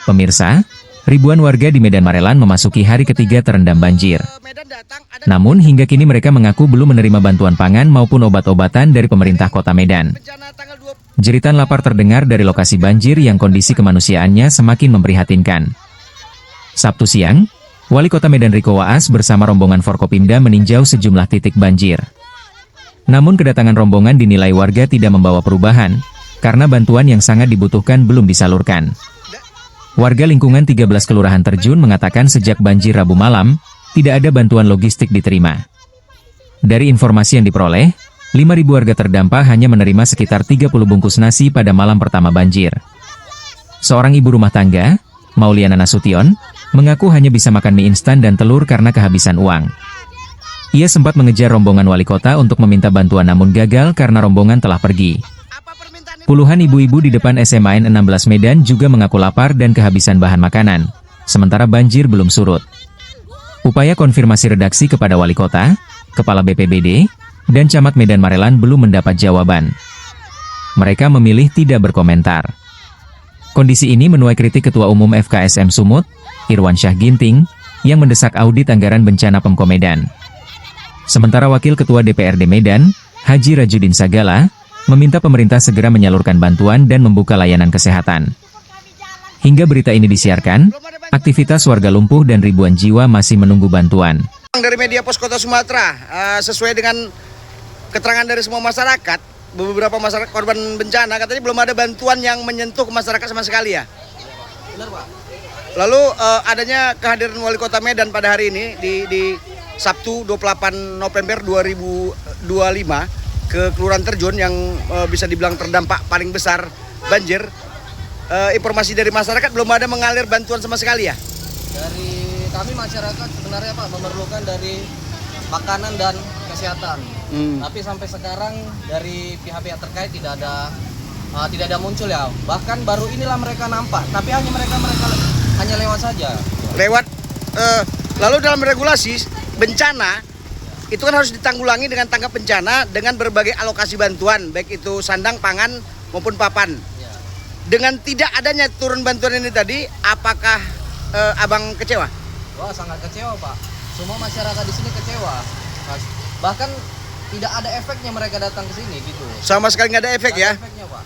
Pemirsa, ribuan warga di Medan Marelan memasuki hari ketiga terendam banjir. Namun hingga kini mereka mengaku belum menerima bantuan pangan maupun obat-obatan dari pemerintah kota Medan. Jeritan lapar terdengar dari lokasi banjir yang kondisi kemanusiaannya semakin memprihatinkan. Sabtu siang, Wali Kota Medan Riko Waas bersama rombongan Forkopimda meninjau sejumlah titik banjir. Namun kedatangan rombongan dinilai warga tidak membawa perubahan, karena bantuan yang sangat dibutuhkan belum disalurkan. Warga lingkungan 13 kelurahan terjun mengatakan sejak banjir Rabu malam, tidak ada bantuan logistik diterima. Dari informasi yang diperoleh, 5.000 warga terdampak hanya menerima sekitar 30 bungkus nasi pada malam pertama banjir. Seorang ibu rumah tangga, Mauliana Nasution, mengaku hanya bisa makan mie instan dan telur karena kehabisan uang. Ia sempat mengejar rombongan wali kota untuk meminta bantuan namun gagal karena rombongan telah pergi. Puluhan ibu-ibu di depan SMA N 16 Medan juga mengaku lapar dan kehabisan bahan makanan, sementara banjir belum surut. Upaya konfirmasi redaksi kepada wali kota, kepala BPBD, dan camat Medan Marelan belum mendapat jawaban. Mereka memilih tidak berkomentar. Kondisi ini menuai kritik Ketua Umum FKSM Sumut, Irwan Syah Ginting, yang mendesak audit anggaran bencana Pemko Medan. Sementara Wakil Ketua DPRD Medan, Haji Rajudin Sagala, meminta pemerintah segera menyalurkan bantuan dan membuka layanan kesehatan. Hingga berita ini disiarkan, aktivitas warga lumpuh dan ribuan jiwa masih menunggu bantuan. Dari media Pos Kota Sumatera, sesuai dengan keterangan dari semua masyarakat, beberapa masyarakat korban bencana katanya belum ada bantuan yang menyentuh masyarakat sama sekali ya. Benar Pak. Lalu adanya kehadiran Wali Kota Medan pada hari ini di Sabtu 28 November 2025, ke Kelurahan Terjun yang bisa dibilang terdampak paling besar banjir. Informasi dari masyarakat belum ada mengalir bantuan sama sekali ya? Dari kami masyarakat sebenarnya Pak memerlukan dari makanan dan kesehatan. Tapi sampai sekarang dari pihak-pihak terkait tidak ada muncul ya. Bahkan baru inilah mereka nampak, tapi mereka hanya lewat saja. Lewat. Lalu dalam regulasi bencana itu kan harus ditanggulangi dengan tanggap bencana dengan berbagai alokasi bantuan, baik itu sandang, pangan, maupun papan. Ya. Dengan tidak adanya turun bantuan ini tadi, apakah Abang kecewa? Wah, sangat kecewa Pak. Semua masyarakat di sini kecewa. Bahkan tidak ada efeknya mereka datang ke sini gitu. Sama sekali nggak ada efek ya? Efeknya Pak.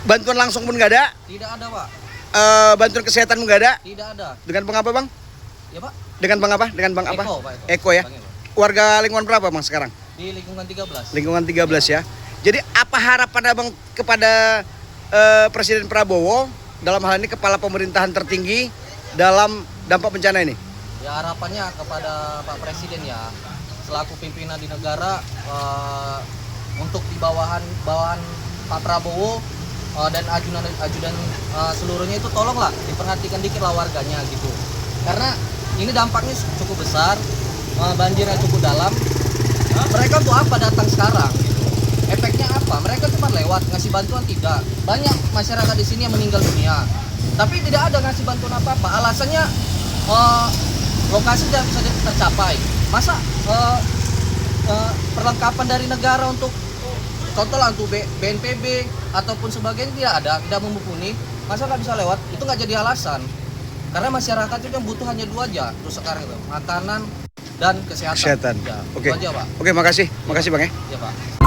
Bantuan langsung pun nggak ada? Tidak ada Pak. Bantuan kesehatan pun nggak ada? Tidak ada. Dengan Bang apa Bang? Ya Pak. Dengan Bang apa? Dengan Bang apa? Eko, Pak, Eko ya? Warga lingkungan berapa Bang sekarang? Di lingkungan 13. Lingkungan 13 ya. Jadi apa harapan Abang kepada Presiden Prabowo dalam hal ini kepala pemerintahan tertinggi dalam dampak bencana ini? Ya harapannya kepada Pak Presiden ya, selaku pimpinan di negara, untuk di bawahan Pak Prabowo dan ajudan seluruhnya itu tolonglah diperhatikan dikit lah warganya gitu. Karena ini dampaknya cukup besar. Banjirnya cukup dalam. Mereka untuk apa datang sekarang gitu? Efeknya apa? Mereka cuma lewat ngasih bantuan tidak. Banyak masyarakat di sini yang meninggal dunia, tapi tidak ada ngasih bantuan apa-apa. Alasannya lokasi tidak bisa tercapai. Masa perlengkapan dari negara untuk contoh lah untuk BNPB ataupun sebagainya tidak ada, tidak mumpuni. Masa nggak bisa lewat? Itu nggak jadi alasan. Karena masyarakat itu yang butuh hanya dua aja terus sekarang itu, makanan dan kesehatan. Ya, oke. Oke, makasih. Makasih Bang ya. Iya Pak.